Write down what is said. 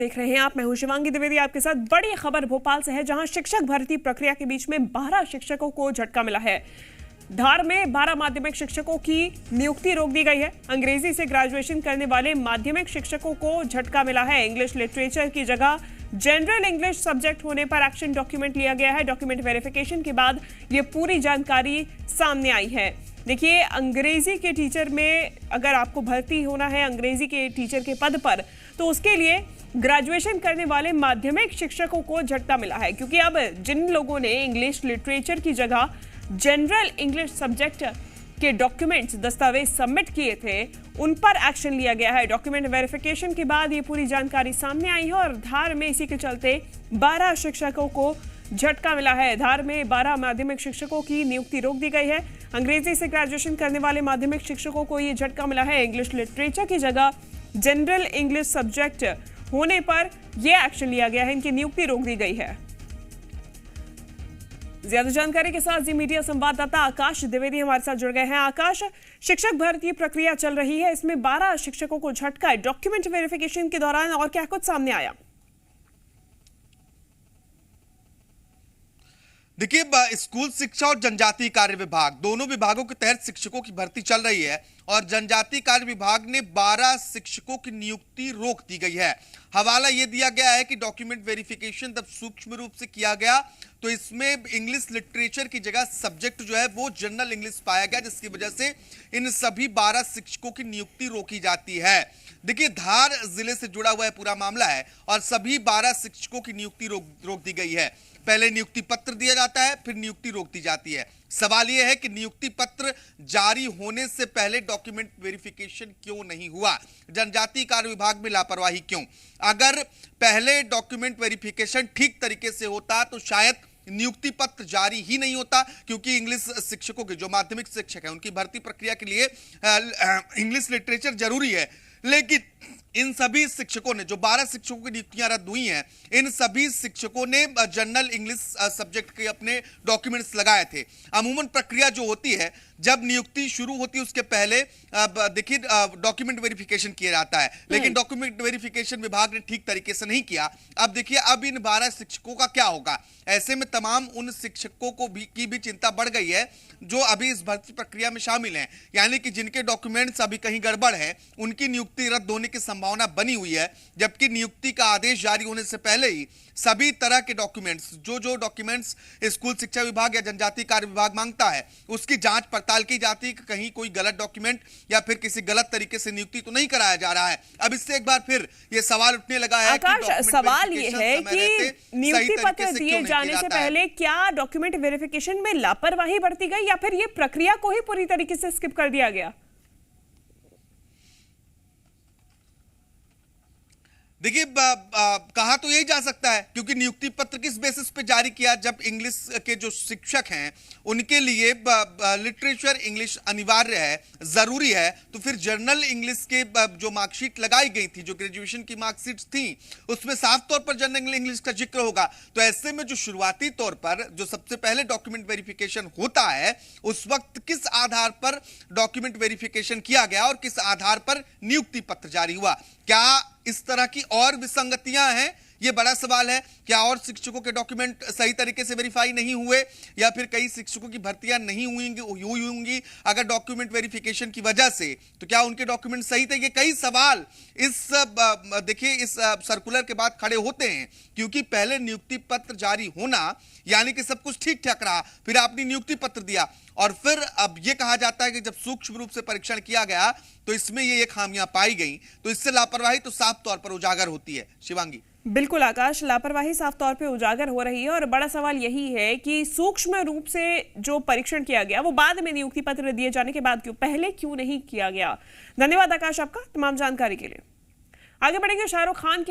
देख रहे हैं आप। मैं हूं शिवांगी द्विवेदी आपके साथ। बड़ी खबर भोपाल से है, जहां शिक्षक भर्ती प्रक्रिया के बीच में 12 शिक्षकों को झटका मिला है। धार में 12 माध्यमिक शिक्षकों की नियुक्ति रोक दी गई है। अंग्रेजी से ग्रेजुएशन करने वाले माध्यमिक शिक्षकों को झटका मिला है। इंग्लिश लिटरेचर की जगह जनरल इंग्लिश सब्जेक्ट होने पर एक्शन डॉक्यूमेंट लिया गया है। डॉक्यूमेंट वेरिफिकेशन के बाद ये पूरी जानकारी सामने आई है। देखिए, अंग्रेजी के टीचर में अगर आपको भर्ती होना है अंग्रेजी के टीचर के पद पर, तो उसके लिए ग्रेजुएशन करने वाले माध्यमिक शिक्षकों को झटका मिला है, क्योंकि अब जिन लोगों ने इंग्लिश लिटरेचर की जगह जनरल इंग्लिश सब्जेक्ट के डॉक्यूमेंट्स दस्तावेज सबमिट किए थे, उन पर एक्शन लिया गया है। डॉक्यूमेंट वेरिफिकेशन के बाद ये पूरी जानकारी सामने आई है और धार में इसी के चलते 12 शिक्षकों को झटका मिला है। धार में 12 माध्यमिक शिक्षकों की नियुक्ति रोक दी गई है। अंग्रेजी से ग्रेजुएशन करने वाले माध्यमिक शिक्षकों को ये झटका मिला है। इंग्लिश लिटरेचर की जगह जनरल इंग्लिश सब्जेक्ट होने पर यह एक्शन लिया गया है। इनकी नियुक्ति रोक दी गई है। ज्यादा जानकारी के साथ जी मीडिया संवाददाता आकाश द्विवेदी हमारे साथ जुड़ गए हैं। आकाश, शिक्षक भर्ती प्रक्रिया चल रही है, इसमें 12 शिक्षकों को झटका है। डॉक्यूमेंट वेरिफिकेशन के दौरान और क्या कुछ सामने आया? देखिए, स्कूल शिक्षा और जनजातीय कार्य विभाग, दोनों विभागों के तहत शिक्षकों की भर्ती चल रही है और जनजातीय कार्य विभाग ने 12 शिक्षकों की नियुक्ति रोक दी गई है। हवाला यह दिया गया है कि डॉक्यूमेंट वेरिफिकेशन तब सूक्ष्म रूप से किया गया तो इसमें इंग्लिश लिटरेचर की जगह सब्जेक्ट जो है वो जनरल इंग्लिश पाया गया, जिसकी वजह से इन सभी 12 शिक्षकों की नियुक्ति रोकी जाती है। देखिए, धार जिले से जुड़ा हुआ है पूरा मामला है और सभी 12 शिक्षकों की नियुक्ति रोक दी गई है। पहले नियुक्ति पत्र दिया जाता है, फिर नियुक्ति रोक दी जाती है। सवाल यह है कि नियुक्ति पत्र जारी होने से पहले डॉक्यूमेंट वेरिफिकेशन क्यों नहीं हुआ? जनजातीय कार्य विभाग में लापरवाही क्यों? अगर पहले डॉक्यूमेंट वेरिफिकेशन ठीक तरीके से होता तो शायद नियुक्ति पत्र जारी ही नहीं होता, क्योंकि इंग्लिश शिक्षकों के जो माध्यमिक शिक्षक हैं उनकी भर्ती प्रक्रिया के लिए इंग्लिश लिटरेचर जरूरी है। लेकिन इन सभी शिक्षकों ने, जो 12 शिक्षकों की नियुक्तियां रद्द हुई हैं, इन सभी शिक्षकों ने जनरल इंग्लिश सब्जेक्ट के अपने डॉक्यूमेंट्स लगाए थे। अमूमन प्रक्रिया जो होती है, जब नियुक्ति शुरू होती है उसके पहले देखिए डॉक्यूमेंट वेरिफिकेशन किया जाता है, लेकिन डॉक्यूमेंट वेरिफिकेशन विभाग ने ठीक तरीके से नहीं किया। अब देखिए, अब इन 12 शिक्षकों का क्या होगा? ऐसे में तमाम उन शिक्षकों को की भी चिंता बढ़ गई है जो अभी इस भर्ती प्रक्रिया में शामिल हैं, यानी कि जिनके डॉक्यूमेंट्स अभी कहीं गड़बड़ है, उनकी नियुक्ति रद्द होने की संभावना बनी हुई है। जबकि नियुक्ति का आदेश जारी होने से पहले ही सभी तरह के डॉक्यूमेंट्स, जो डॉक्यूमेंट्स स्कूल शिक्षा विभाग या जनजातीय कार्य विभाग मांगता है, उसकी जांच पड़ताल की जाती है कि कहीं कोई गलत डॉक्यूमेंट या फिर किसी गलत तरीके से नियुक्ति तो नहीं कराया जा रहा है। अब इससे एक बार फिर ये सवाल उठने लगा है कि सवाल ये है कि नियुक्ति पत्र दिए जाने से पहले क्या डॉक्यूमेंट वेरिफिकेशन में लापरवाही बरती गई या फिर ये प्रक्रिया को ही पूरी तरीके से स्किप कर दिया गया? देखिए, कहा तो यही जा सकता है, क्योंकि नियुक्ति पत्र किस बेसिस पे जारी किया? जब इंग्लिश के जो शिक्षक हैं उनके लिए लिटरेचर इंग्लिश अनिवार्य है, जरूरी है, तो फिर जनरल इंग्लिश के जो मार्कशीट लगाई गई थी, जो ग्रेजुएशन की मार्कशीट थी, उसमें साफ तौर पर जनरल इंग्लिश का जिक्र होगा। तो ऐसे में जो शुरुआती तौर पर जो सबसे पहले डॉक्यूमेंट वेरिफिकेशन होता है, उस वक्त किस आधार पर डॉक्यूमेंट वेरिफिकेशन किया गया और किस आधार पर नियुक्ति पत्र जारी हुआ? क्या इस तरह की और विसंगतियां हैं? ये बड़ा सवाल है। क्या और शिक्षकों के डॉक्यूमेंट सही तरीके से वेरीफाई नहीं हुए या फिर कई शिक्षकों की भर्तियां नहीं हुई होंगी? अगर डॉक्यूमेंट वेरिफिकेशन की वजह से, तो क्या उनके डॉक्यूमेंट सही थे? ये कई सवाल इस देखिए इस सर्कुलर के बाद खड़े होते हैं, क्योंकि पहले नियुक्ति पत्र जारी होना यानी कि सब कुछ ठीक ठाक रहा, फिर आपने नियुक्ति पत्र दिया और फिर अब यह कहा जाता है कि जब सूक्ष्म रूप से परीक्षण किया गया तो इसमें ये खामियां पाई गई, तो इससे लापरवाही तो साफ तौर पर उजागर होती है। शिवांगी। बिल्कुल आकाश, लापरवाही साफ तौर पे उजागर हो रही है और बड़ा सवाल यही है कि सूक्ष्म रूप से जो परीक्षण किया गया वो बाद में नियुक्ति पत्र दिए जाने के बाद पहले क्यों नहीं किया गया? धन्यवाद आकाश आपका तमाम जानकारी के लिए। आगे बढ़ेंगे। शाहरुख खान की